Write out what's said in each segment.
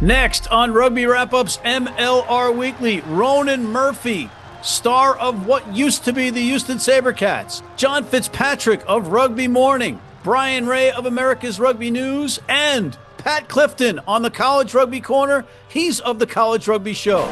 Next on Rugby Wrap-Up's MLR Weekly, Ronan Murphy, star of what used to be the Houston SaberCats, John Fitzpatrick of Rugby Morning, Bryan Ray of America's Rugby News, and Pat Clifton on the College Rugby Corner. He's of the College Rugby Show.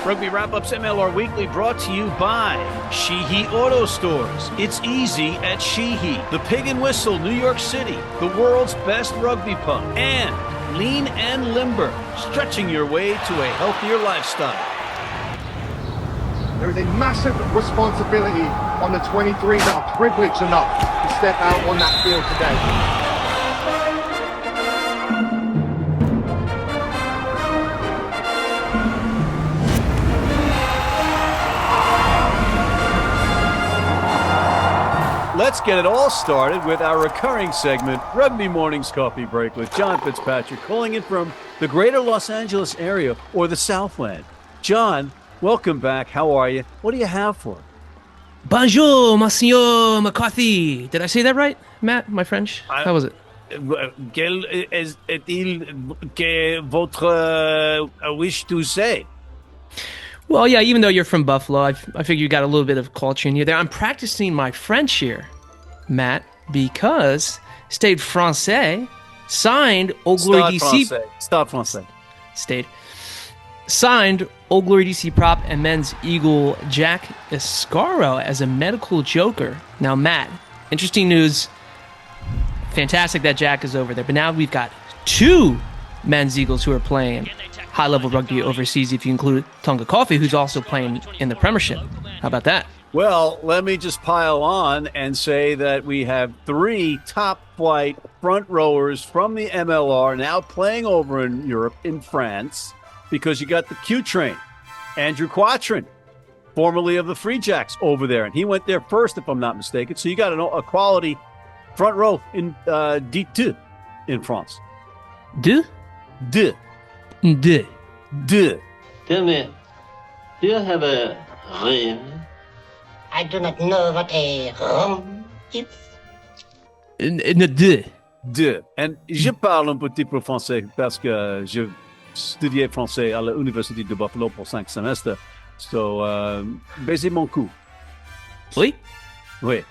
Rugby Wrap-Up's MLR Weekly brought to you by Sheehy Auto Stores. It's easy at Sheehy. The Pig and Whistle, New York City, the world's best rugby pub. And Lean and Limber, stretching your way to a healthier lifestyle. There is a massive responsibility on the 23 that are privileged enough to step out on that field today. Let's get it all started with our recurring segment, Rugby Morning's Coffee Break with John Fitzpatrick, calling in from the greater Los Angeles area or the Southland. John, welcome back. How are you? What do you have for us? Bonjour, Monsieur McCarthy. Did I say that right, Matt, my French? How was it? Quel est-il que votre wish to say? Well, yeah, even though you're from Buffalo, I figure you got a little bit of culture in you there. I'm practicing my French here, Matt, because Stade Français signed Au Glory d'ici. Stade Français. Stade. Signed Au Glory d'ici prop and men's eagle Jack Iscaro as a medical joker. Now, Matt, interesting news. Fantastic that Jack is over there. But now we've got two men's eagles who are playing high-level rugby overseas, if you include Tonga Coffee, who's also playing in the Premiership. How about that? Well, let me just pile on and say that we have three top-flight front rowers from the MLR now playing over in Europe, in France, because you got the Q Train, Andrew Quatrin, formerly of the Free Jacks, over there. And he went there first, if I'm not mistaken. So you got a quality front row in D2 in France. Deux? Deux. Deux. Deux. Tell me, do you have a rhyme? I do not know what a rum is. Deux. Deux. And je parle un petit peu français parce que je studié français à l'Université de Buffalo pour 5 semestres. So, baisez mon cou. Oui? Oui.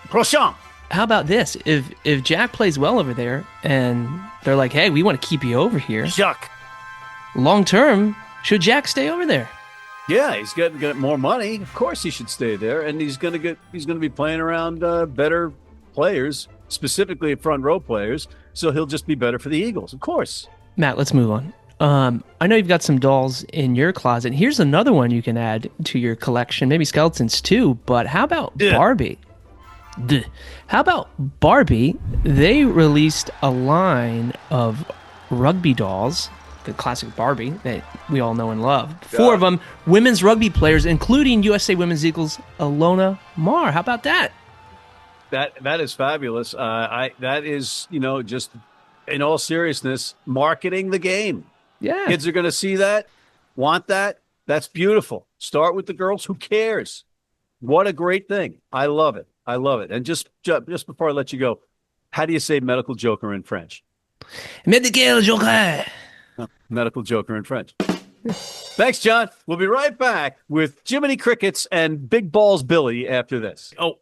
Prochain. How about this? If Jack plays well over there and they're like, hey, we want to keep you over here. Jacques. Long term, should Jack stay over there? Yeah, he's got more money. Of course he should stay there. And he's gonna be playing around better players, specifically front row players. So he'll just be better for the Eagles, of course. Matt, let's move on. I know you've got some dolls in your closet. Here's another one you can add to your collection, maybe skeletons too, but how about Barbie? How about Barbie? They released a line of rugby dolls, the classic Barbie that we all know and love. 4 of them, women's rugby players, including USA Women's Eagles Alona Marr. How about that? That is fabulous. That is, just in all seriousness, marketing the game. Yeah. Kids are going to see that, want that. That's beautiful. Start with the girls. Who cares? What a great thing. I love it. And just before I let you go, how do you say medical joker in French? Medical joker. Medical joker in French. Thanks, John. We'll be right back with Jiminy Crickets and Big Balls Billy after this. Oh,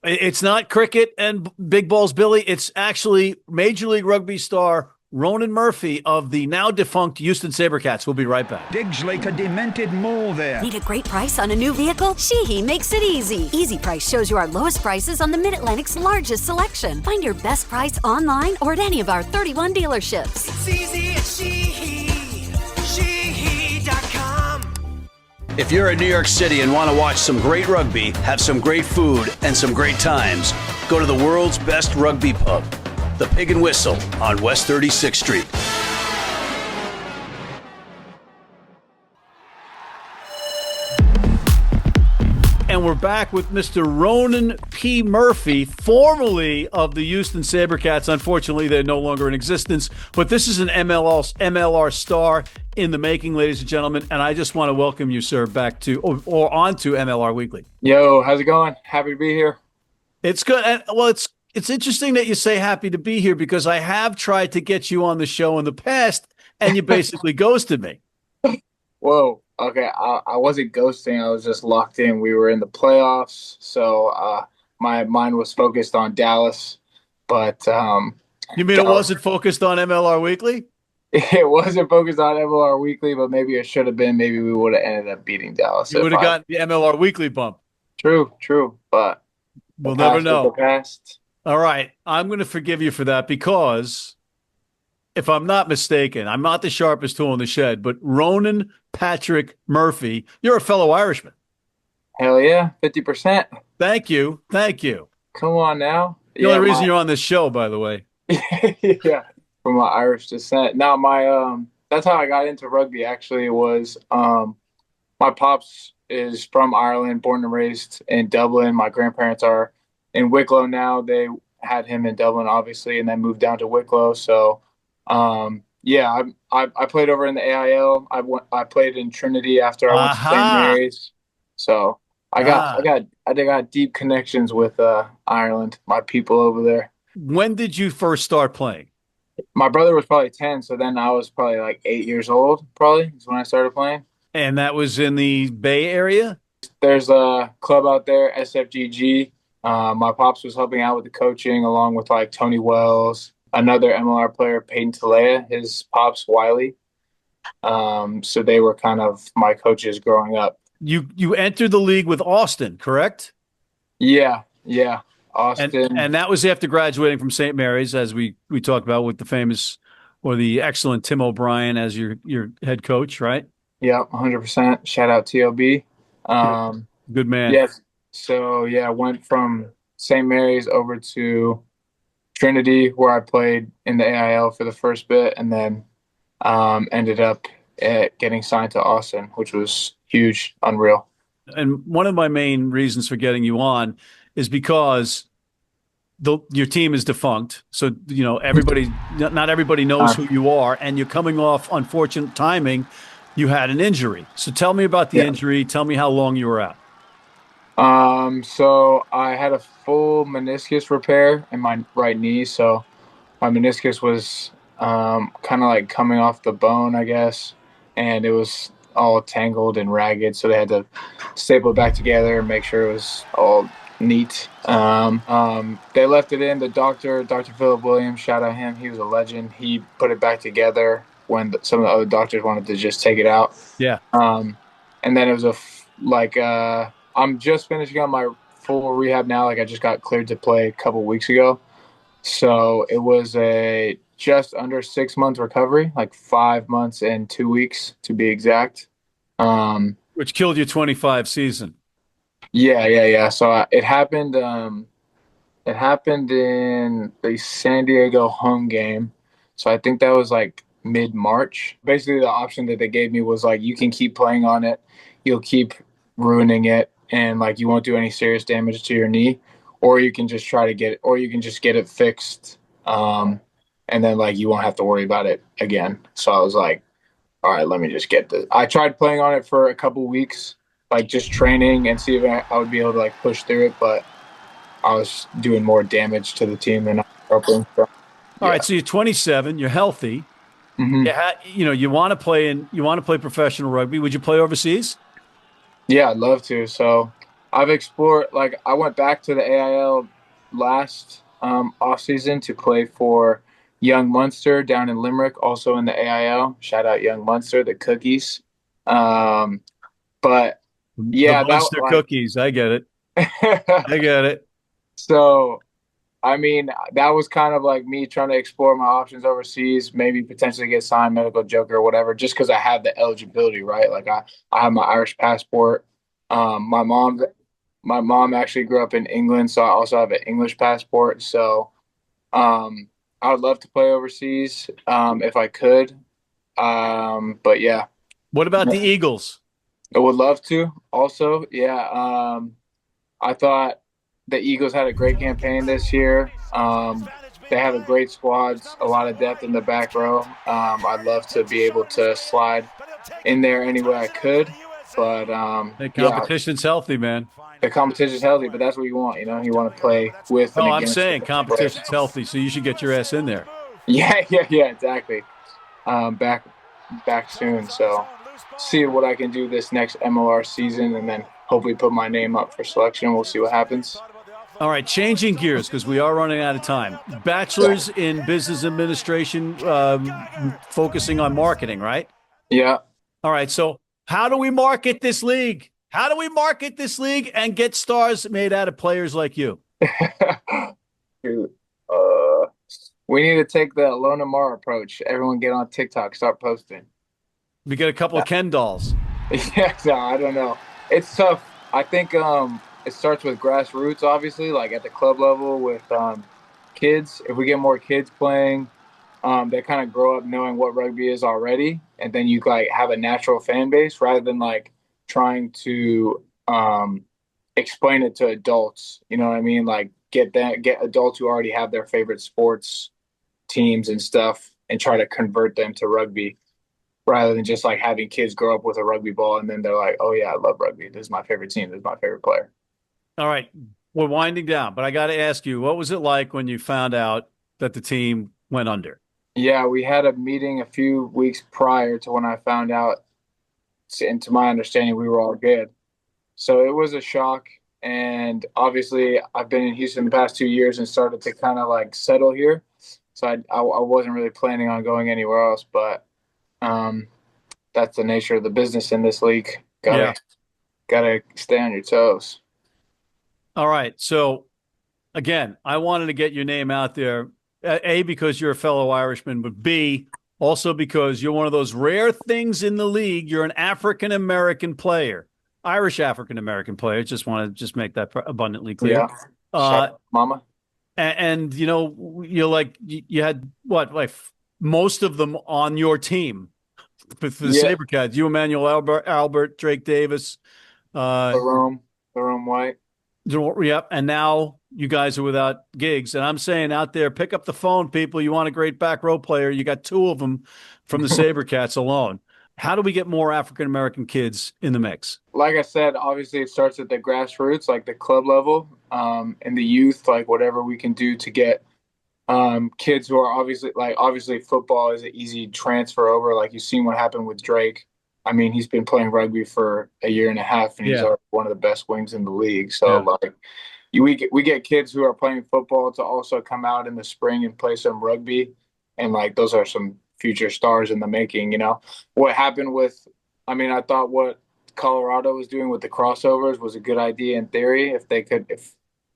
it's not Cricket and Big Balls Billy. It's actually Major League Rugby star Ronan Murphy of the now-defunct Houston SaberCats. We'll be right back. Digs like a demented mole there. Need a great price on a new vehicle? Sheehy makes it easy. Easy Price shows you our lowest prices on the Mid-Atlantic's largest selection. Find your best price online or at any of our 31 dealerships. It's easy at Sheehy. Sheehy.com. If you're in New York City and want to watch some great rugby, have some great food, and some great times, go to the world's best rugby pub, the Pig and Whistle on West 36th Street. And we're back with Mr. Ronan P. Murphy, formerly of the Houston SaberCats. Unfortunately, they're no longer in existence. But this is an MLR star in the making, ladies and gentlemen. And I just want to welcome you, sir, back to or onto MLR Weekly. Yo, how's it going? Happy to be here. It's good. And, well, it's interesting that you say happy to be here because I have tried to get you on the show in the past and you basically ghosted me. Whoa. Okay. I wasn't ghosting. I was just locked in. We were in the playoffs. So my mind was focused on Dallas. But you mean it wasn't focused on MLR Weekly? It wasn't focused on MLR Weekly, but maybe it should have been. Maybe we would have ended up beating Dallas. You would have gotten the MLR Weekly bump. True. But we'll never know. Past. All right. I'm going to forgive you for that because if I'm not mistaken, I'm not the sharpest tool in the shed, but Ronan Patrick Murphy, you're a fellow Irishman. Hell yeah. 50%. Thank you. Come on now. The only reason you're on this show, by the way. Yeah. From my Irish descent. Now that's how I got into rugby actually was my pops is from Ireland, born and raised in Dublin. My grandparents are in Wicklow now. They had him in Dublin obviously and then moved down to Wicklow. So yeah, I played over in the AIL. I played in Trinity after I went to St. Mary's. So I got deep connections with Ireland, my people over there. When did you first start playing? My brother was probably 10, so then I was probably like 8 years old, probably, is when I started playing. And that was in the Bay Area? There's a club out there, SFGG. My pops was helping out with the coaching along with like Tony Wells, another MLR player, Peyton Talea, his pops, Wiley. So they were kind of my coaches growing up. You entered the league with Austin, correct? Yeah. Austin. And that was after graduating from St. Mary's, as we talked about with the famous or the excellent Tim O'Brien as your head coach, right? Yeah, 100%. Shout out TOB. Good man. Yes. So, yeah, went from St. Mary's over to Trinity where I played in the AIL for the first bit and then ended up getting signed to Austin, which was huge, unreal. And one of my main reasons for getting you on is because your team is defunct. So, not everybody knows who you are, and you're coming off unfortunate timing. You had an injury. So tell me about the injury. Tell me how long you were out. So I had a full meniscus repair in my right knee. So my meniscus was kind of like coming off the bone, I guess. And it was all tangled and ragged. So they had to staple it back together and make sure it was all neat. They left it in. The Dr. Philip Williams, shout out him. He was a legend. He put it back together when some of the other doctors wanted to just take it out. Yeah. And then it was I'm just finishing up my full rehab now. Like I just got cleared to play a couple weeks ago. So it was a just under 6 month recovery, like 5 months and 2 weeks to be exact. Which killed your 25 season. Yeah. So it happened in the San Diego home game. So I think that was like mid-March. Basically, the option that they gave me was like, you can keep playing on it. You'll keep ruining it. And like, you won't do any serious damage to your knee, or you can just get it fixed. And then like, you won't have to worry about it again. So I was like, all right, let me just get this. I tried playing on it for a couple weeks, like just training and see if I would be able to like push through it, but I was doing more damage to the team than I was hoping. So, all right, so you're 27, you're healthy. Mm-hmm. You want to play professional rugby. Would you play overseas? Yeah, I'd love to. So I've explored, like I went back to the AIL last off season to play for Young Munster down in Limerick, also in the AIL. Shout out Young Munster, the cookies. But yeah, the Munster cookies. I get it. So, I mean, that was kind of like me trying to explore my options overseas, maybe potentially get signed, medical joker or whatever, just because I have the eligibility, right? Like I have my Irish passport. My mom actually grew up in England, so I also have an English passport. So I would love to play overseas if I could. But yeah. What about the Eagles? I would love to also. Yeah. I thought the Eagles had a great campaign this year. They have a great squad, a lot of depth in the back row. I'd love to be able to slide in there any way I could. But the competition's healthy, man. The competition's healthy, but that's what you want. You want to play with. Oh, I'm saying competition's healthy, so you should get your ass in there. Yeah, exactly. Back soon. So see what I can do this next MLR season, and then hopefully put my name up for selection. We'll see what happens. All right, changing gears because we are running out of time. Bachelor's in business administration, focusing on marketing, right? Yeah. All right, so how do we market this league? How do we market this league and get stars made out of players like you? We need to take the Lona Mar approach. Everyone get on TikTok, start posting. We get a couple of Ken dolls. Yeah, no, I don't know. It's tough. I think it starts with grassroots, obviously, like at the club level with kids. If we get more kids playing, they kind of grow up knowing what rugby is already, and then you like have a natural fan base rather than like trying to explain it to adults. You know what I mean? Like get adults who already have their favorite sports teams and stuff and try to convert them to rugby rather than just like having kids grow up with a rugby ball and then they're like, oh yeah, I love rugby. This is my favorite team. This is my favorite player. All right. We're winding down, but I got to ask you, what was it like when you found out that the team went under? Yeah, we had a meeting a few weeks prior to when I found out, and to my understanding, we were all good. So it was a shock. And obviously I've been in Houston the past 2 years and started to kind of like settle here. So I wasn't really planning on going anywhere else, but that's the nature of the business in this league. Gotta stay on your toes. All right. So again, I wanted to get your name out there, A, because you're a fellow Irishman, but B, also because you're one of those rare things in the league. You're an African-American player, Irish African-American player. Just want to make that abundantly clear. Yeah. Mama. And you're like, you had what, like most of them on your team for the SaberCats. You, Emmanuel Albert, Drake Davis, Jerome White. Yep. And now you guys are without gigs. And I'm saying out there, pick up the phone, people. You want a great back row player. You got 2 of them from the SaberCats alone. How do we get more African-American kids in the mix? Like I said, obviously it starts at the grassroots, like the club level, and the youth, like whatever we can do to get kids who are obviously football is an easy transfer over. Like you've seen what happened with Drake. I mean, he's been playing rugby for a year and a half, and he's one of the best wings in the league. So, we get kids who are playing football to also come out in the spring and play some rugby, and like those are some future stars in the making. What happened with, I thought what Colorado was doing with the crossovers was a good idea in theory. If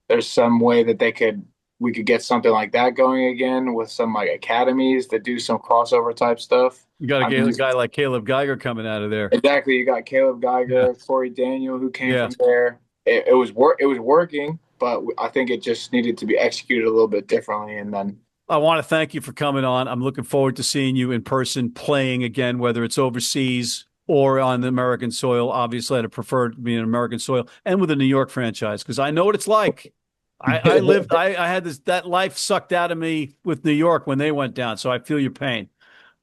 there's some way that we could get something like that going again with some like academies that do some crossover type stuff. You got a guy like Caleb Geiger coming out of there. Exactly. You got Caleb Geiger, Corey Daniel, who came from there. It was working, but I think it just needed to be executed a little bit differently. And then I want to thank you for coming on. I'm looking forward to seeing you in person playing again, whether it's overseas or on the American soil. Obviously, I'd prefer to be in American soil and with a New York franchise because I know what it's like. I had that life sucked out of me with New York when they went down, so I feel your pain.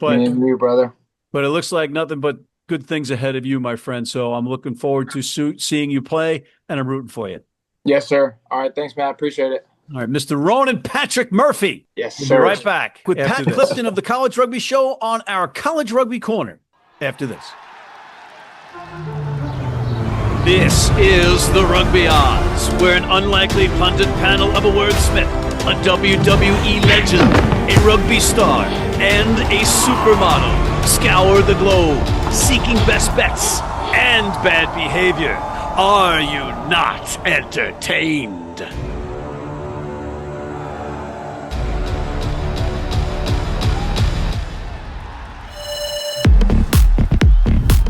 But you, brother. But it looks like nothing but good things ahead of you, my friend. So I'm looking forward to seeing you play, and I'm rooting for you. Yes, sir. All right, thanks, Matt. Appreciate it. All right, Mr. Ronan Patrick Murphy. Yes, we'll sir. be right back with Pat Clifton of the College Rugby Show on our College Rugby Corner after this. This is the Rugby Odds, where an unlikely pundit panel of a wordsmith, a WWE legend, a rugby star, and a supermodel scour the globe, seeking best bets and bad behavior. Are you not entertained?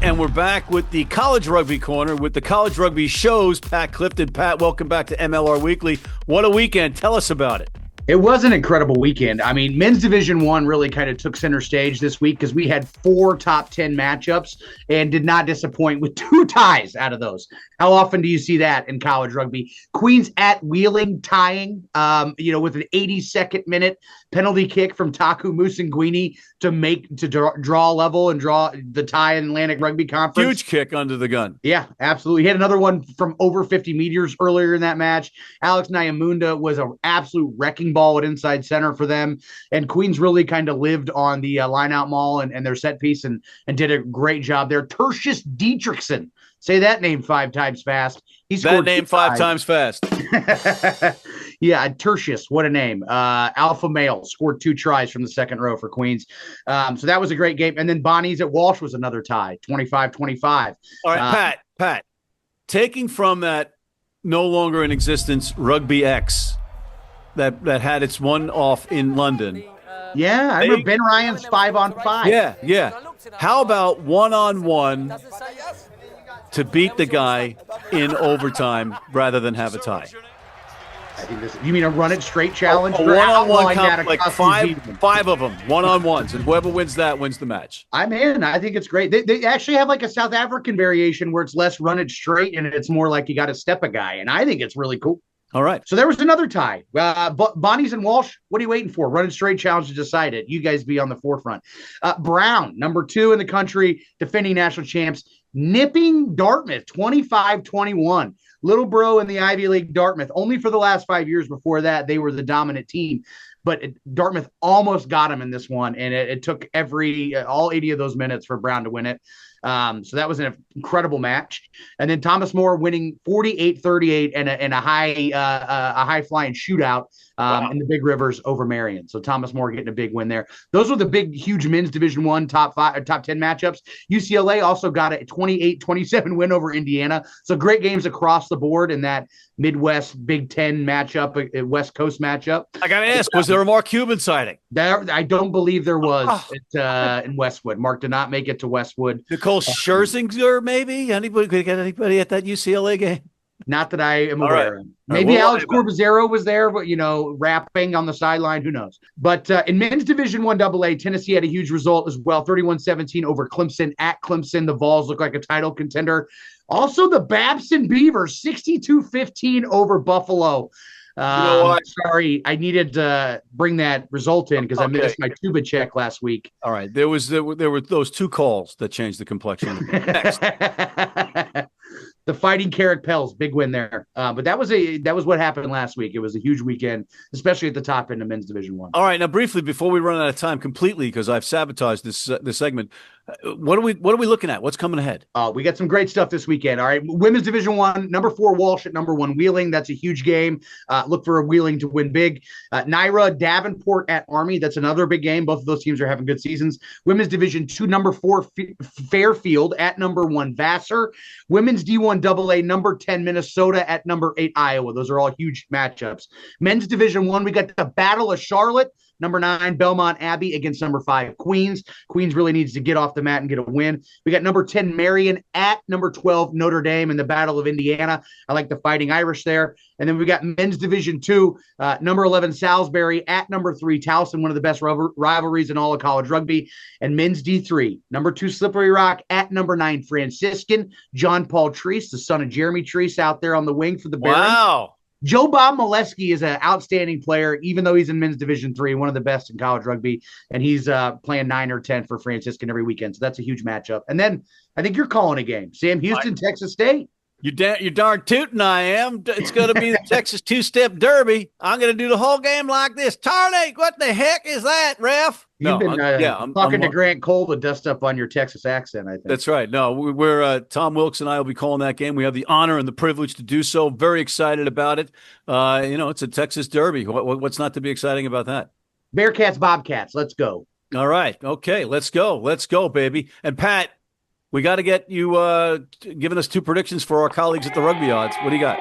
And we're back with the College Rugby Corner with the College Rugby Show's Pat Clifton. Pat, welcome back to MLR Weekly. What a weekend. Tell us about it. It was an incredible weekend. I mean, Men's Division I really kind of took center stage this week because we had 4 top 10 matchups and did not disappoint with 2 ties out of those. How often do you see that in college rugby? Queens at Wheeling tying, with an 82nd minute. penalty kick from Taku Musanguini to draw level and draw the tie in Atlantic Rugby Conference. Huge kick under the gun. Yeah, absolutely. He had another one from over 50 meters earlier in that match. Alex Nyamunda was an absolute wrecking ball at inside center for them. And Queens really kind of lived on the line-out maul and their set piece and did a great job there. Tertius Dietrichson. Say that name 5 times fast. He scored that name 5 times fast. Yeah, Tertius, what a name. Alpha male, scored 2 tries from the second row for Queens. So that was a great game. And then Bonnie's at Walsh was another tie, 25-25. All right, Pat, taking from that no longer in existence Rugby X that had its one-off in London. Yeah, I remember Ben Ryan's 5-on-5. Yeah. How about one-on-one to beat the guy in overtime rather than have a tie? I think you mean a run it straight challenge? A one-on-one like five of them, one-on-ones, and whoever wins that wins the match. I'm in. I think it's great. They actually have like a South African variation where it's less run it straight and it's more like you got to step a guy, and I think it's really cool. All right. So there was another tie. Bonnie's and Walsh, what are you waiting for? Run it straight challenge to decide it. You guys be on the forefront. Brown, number 2 in the country, defending national champs, nipping Dartmouth 25-21. Little bro in the Ivy League, Dartmouth. Only for the last 5 years before that, they were the dominant team. But Dartmouth almost got him in this one, and it took all 80 of those minutes for Brown to win it. So that was an incredible match. And then Thomas More winning 48-38 and a high flying shootout in the Big Rivers over Marion. So Thomas More getting a big win there. Those were the big, huge men's Division I top 10 matchups. UCLA also got a 28-27 win over Indiana. So great games across the board in that Midwest Big Ten matchup, West Coast matchup. I got to ask, was there a Mark Cuban sighting? I don't believe there was in Westwood. Mark did not make it to Westwood. Nicole Scherzinger, maybe? Anybody at that UCLA game? Not that I am aware of. Maybe Alex Corbizero was there, but, rapping on the sideline. Who knows? But in men's Division I AA, Tennessee had a huge result as well, 31-17 over Clemson at Clemson. The Vols look like a title contender. Also, the Babson Beavers, 62-15 over Buffalo. Sorry, I needed to bring that result in because I missed my tuba check last week. All right, there were those 2 calls that changed the complexion. Next. The Fighting Carrick Pels, big win there. But that was what happened last week. It was a huge weekend, especially at the top end of men's Division I. All right, now briefly before we run out of time completely, because I've sabotaged this segment. What are we looking at? What's coming ahead? We got some great stuff this weekend. All right, women's Division I, number 4 Walsh at number 1 Wheeling. That's a huge game. Look for a Wheeling to win big. Naira Davenport at Army. That's another big game. Both of those teams are having good seasons. Women's Division II, number 4 Fairfield at number 1 Vassar. Women's D1 AA, number 10 Minnesota at number 8 Iowa. Those are all huge matchups. Men's Division I, we got the Battle of Charlotte. Number 9, Belmont Abbey against number 5, Queens. Queens really needs to get off the mat and get a win. We got number 10, Marion at number 12, Notre Dame in the Battle of Indiana. I like the Fighting Irish there. And then we got men's Division II, number 11, Salisbury at number 3, Towson, one of the best rivalries in all of college rugby. And men's D3, number 2, Slippery Rock at number 9, Franciscan. John Paul Treese, the son of Jeremy Treese, out there on the wing for the Barons. Wow. Joe Bob Molesky is an outstanding player, even though he's in men's Division III, one of the best in college rugby, and he's playing 9 or 10 for Franciscan every weekend. So that's a huge matchup. And then I think you're calling a game. Sam Houston, Texas State. You're darn tootin' I am. It's going to be the Texas two-step derby. I'm going to do the whole game like this. Tarnate, what the heck is that, ref? You've been talking to Grant Cole to dust up on your Texas accent, I think. That's right. No, we're Tom Wilkes and I will be calling that game. We have the honor and the privilege to do so. Very excited about it. It's a Texas derby. What's not to be exciting about that? Bearcats, Bobcats. Let's go. All right. Okay, let's go. Let's go, baby. And Pat, we got to get you giving us 2 predictions for our colleagues at the Rugby Odds. What do you got?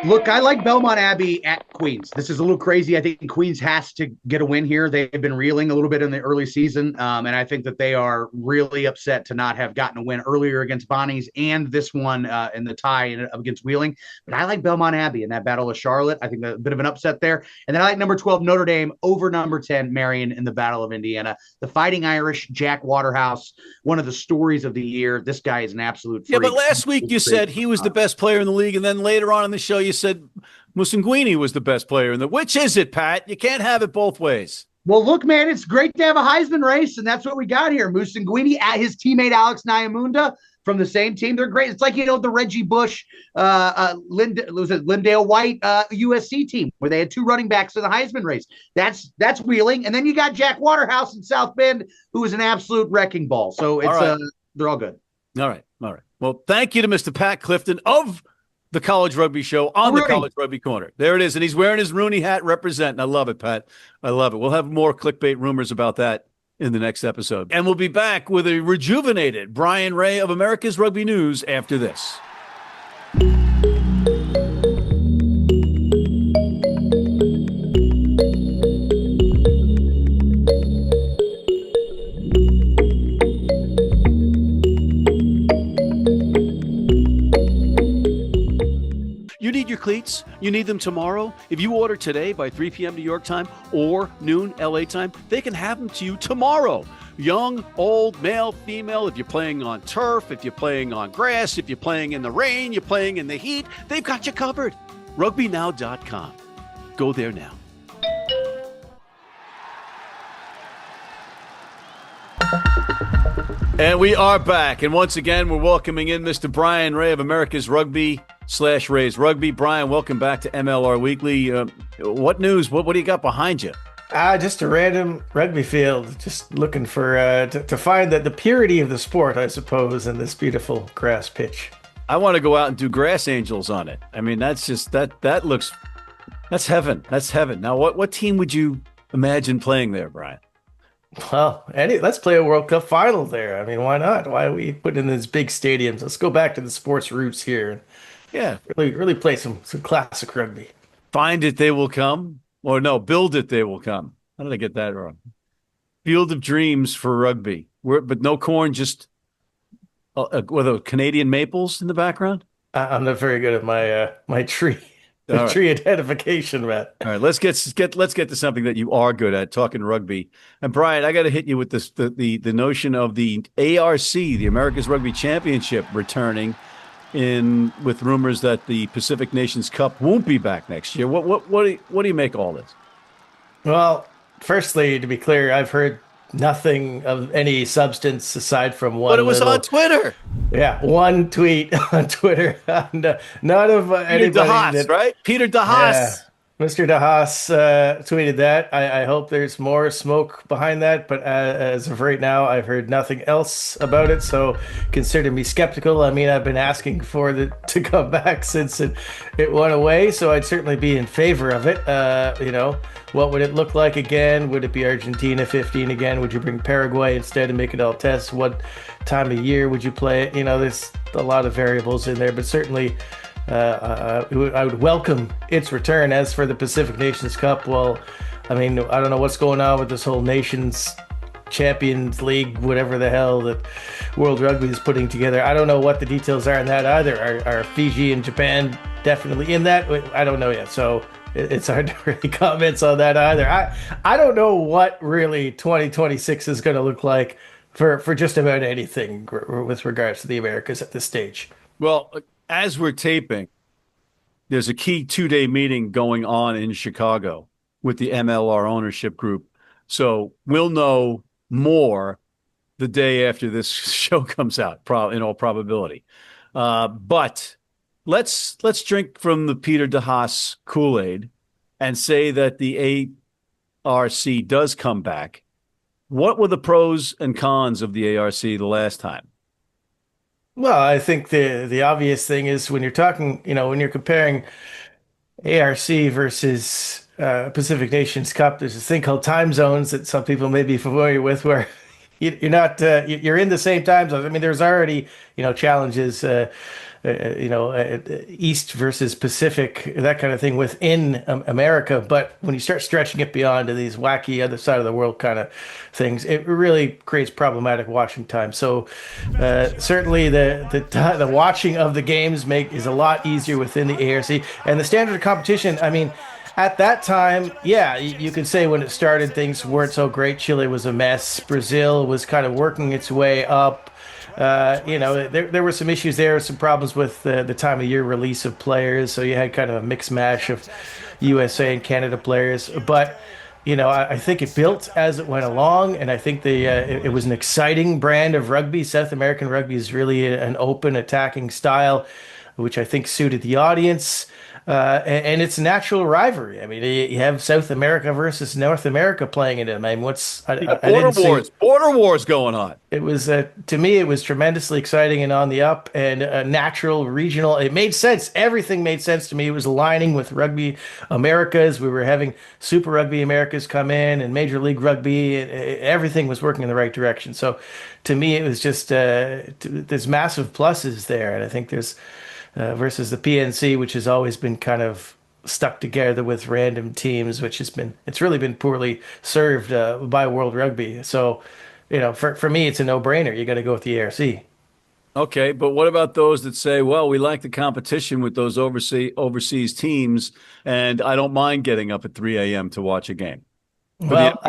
Look, I like Belmont Abbey at Queens. This is a little crazy. I think Queens has to get a win here. They've been reeling a little bit in the early season, and I think that they are really upset to not have gotten a win earlier against Bonnie's and this one in the tie against Wheeling. But I like Belmont Abbey in that Battle of Charlotte. I think a bit of an upset there. And then I like number 12 Notre Dame over number 10 Marion in the Battle of Indiana. The Fighting Irish, Jack Waterhouse, one of the stories of the year. This guy is an absolute freak. Yeah, but last week you said he was the best player in the league, and then later on in the show you said Musanguini was the best player in the. Which is it, Pat? You can't have it both ways. Well, look, man, it's great to have a Heisman race, and that's what we got here. Moose and Guini at his teammate Alex Nyamunda from the same team. They're great. It's like, the Reggie Bush, Lindale White USC team where they had two running backs in the Heisman race. That's Wheeling. And then you got Jack Waterhouse in South Bend, who is an absolute wrecking ball. So it's they're all good. All right. Well, thank you to Mr. Pat Clifton of the College Rugby Show on the College Rugby Corner. There it is. And he's wearing his Rooney hat representing. I love it, Pat. I love it. We'll have more clickbait rumors about that in the next episode. And we'll be back with a rejuvenated Bryan Ray of America's Rugby News after this. You need your cleats? You need them tomorrow? If you order today by 3 p.m. New York time or noon LA time, they can have them to you tomorrow. Young, old, male, female, if you're playing on turf, if you're playing on grass, if you're playing in the rain, you're playing in the heat, they've got you covered. RugbyNow.com. Go there now. And we are back. And once again, we're welcoming in Mr. Bryan Ray of America's Rugby/Ray's Rugby. Bryan, welcome back to MLR Weekly. What news? What do you got behind you? Just a random rugby field. Just looking for to find the purity of the sport, I suppose, in this beautiful grass pitch. I want to go out and do grass angels on it. I mean, that's just that's heaven. That's heaven. Now, what team would you imagine playing there, Bryan? Well, let's play a World Cup final there. I mean, why not? Why are we putting in these big stadiums? Let's go back to the sports roots here. Yeah, really play some classic rugby. Find it, they will come. Or no, build it, they will come. How did I get that wrong? Field of dreams for rugby. But no corn, just with the Canadian maples in the background? I'm not very good at my tree. Tree identification, Matt. All right, let's get to something that you are good at, talking rugby. And Bryan, I got to hit you with this the notion of the ARC, the America's Rugby Championship, returning with rumors that the Pacific Nations Cup won't be back next year. What do you make of all this? Well, firstly, to be clear, I've heard nothing of any substance aside from one. But it was on Twitter. Yeah, one tweet on Twitter. None of anybody. Peter DeHaas, right? Peter DeHaas. Yeah, Mr. DeHaas tweeted that. I hope there's more smoke behind that, but as of right now, I've heard nothing else about it. So consider me skeptical. I mean, I've been asking for it to come back since it went away, so I'd certainly be in favor of it. What would it look like again? Would it be Argentina 15 again? Would you bring Paraguay instead and make it all tests? What time of year would you play it? There's a lot of variables in there, but certainly I would welcome its return. As for the Pacific Nations Cup, well, I mean, I don't know what's going on with this whole Nations Champions League, whatever the hell that World Rugby is putting together. I don't know what the details are in that either. Are Fiji and Japan definitely in that? I don't know yet. So it's hard to really comment on that either. I don't know what really 2026 is going to look like for just about anything with regards to the Americas at this stage. Well, as we're taping, there's a key 2-day meeting going on in Chicago with the MLR ownership group. So we'll know more the day after this show comes out, in all probability. But let's drink from the Peter DeHaas Kool-Aid and say that the ARC does come back. What were the pros and cons of the ARC the last time? Well, I think the obvious thing is when you're talking, when you're comparing ARC versus Pacific Nations Cup, there's this thing called time zones that some people may be familiar with, where you're not you're in the same time zones. I mean, there's already challenges, East versus Pacific, that kind of thing within America. But when you start stretching it beyond to these wacky other side of the world kind of things, it really creates problematic watching time. So certainly the watching of the games is a lot easier within the ARC. And the standard of competition, I mean, at that time, yeah, you could say when it started, things weren't so great. Chile was a mess. Brazil was kind of working its way up. There were some issues there, some problems with the time of year release of players. So you had kind of a mix mash of USA and Canada players. But I think it built as it went along, and I think it was an exciting brand of rugby. South American rugby is really an open, attacking style, which I think suited the audience. And it's a natural rivalry. I mean, you have South America versus North America playing in it. I mean, border wars going on. It was, to me, it was tremendously exciting and on the up, and natural, regional. It made sense. Everything made sense to me. It was aligning with Rugby Americas. We were having Super Rugby Americas come in, and Major League Rugby. Everything was working in the right direction. So, to me, it was just there's massive pluses there, and I think there's. Versus the PNC, which has always been kind of stuck together with random teams, it's really been poorly served by World Rugby. So, for me, it's a no-brainer. You got to go with the ARC. Okay, but what about those that say, well, we like the competition with those overseas teams, and I don't mind getting up at 3 a.m. to watch a game? Well,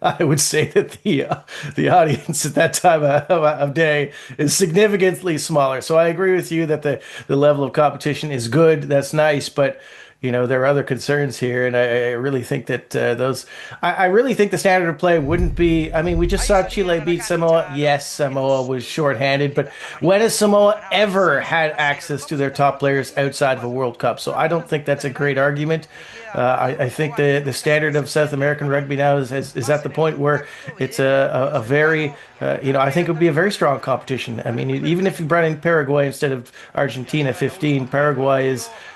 I would say that the audience at that time of day is significantly smaller. So I agree with you that the level of competition is good. That's nice, but there are other concerns here, and I really think that I really think the standard of play wouldn't be. I mean, we just saw Chile beat Samoa. Yes, Samoa was shorthanded, but when has Samoa ever had access to their top players outside of a World Cup? So I don't think that's a great argument. I think the standard of South American rugby now is at the point where it's a very, I think it would be a very strong competition. I mean, even if you brought in Paraguay instead of Argentina 15, Paraguay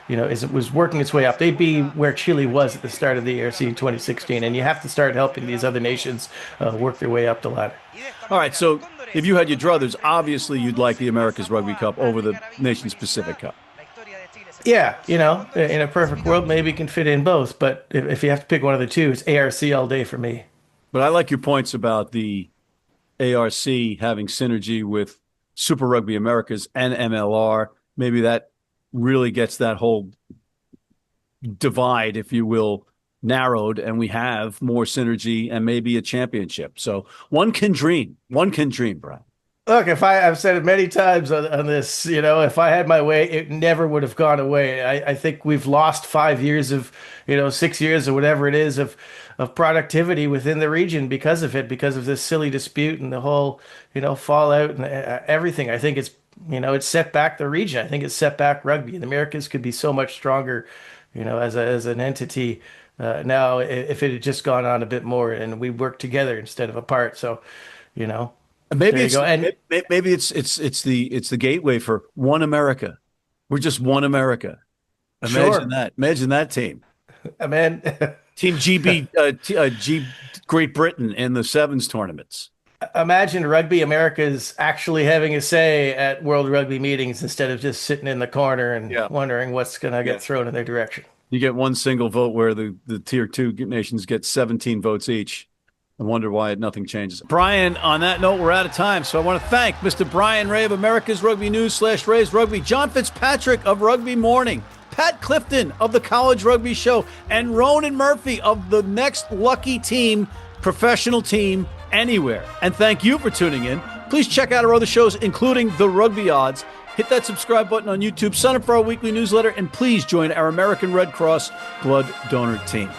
was working its way up. They'd be where Chile was at the start of the ARC in 2016, and you have to start helping these other nations work their way up the ladder. All right, so if you had your druthers, obviously you'd like the America's Rugby Cup over the Nations Pacific Cup. Yeah, in a perfect world, maybe you can fit in both. But if you have to pick one of the two, it's ARC all day for me. But I like your points about the ARC having synergy with Super Rugby Americas and MLR. Maybe that really gets that whole divide, if you will, narrowed, and we have more synergy and maybe a championship. So one can dream. One can dream, Brian. Look, I've said it many times on this, if I had my way, it never would have gone away. I think we've lost 5 years of, 6 years or whatever it is of productivity within the region because of this silly dispute and the whole, fallout and everything. I think it's set back the region. I think it's set back rugby. The Americas could be so much stronger, as an entity now if it had just gone on a bit more and we worked together instead of apart. So, Maybe it's the gateway for one America. We're just one America. Imagine that. Imagine that team. Man, Team GB, Great Britain in the sevens tournaments. Imagine Rugby America's actually having a say at World Rugby meetings instead of just sitting in the corner and wondering what's going to get thrown in their direction. You get one single vote where the tier 2 nations get 17 votes each. I wonder why nothing changes. Brian, on that note, we're out of time. So I want to thank Mr. Bryan Ray of America's Rugby News / Ray's Rugby, John Fitzpatrick of Rugby Morning, Pat Clifton of the College Rugby Show, and Ronan Murphy of the next lucky team, professional team anywhere. And thank you for tuning in. Please check out our other shows, including The Rugby Odds. Hit that subscribe button on YouTube, sign up for our weekly newsletter, and please join our American Red Cross blood donor team.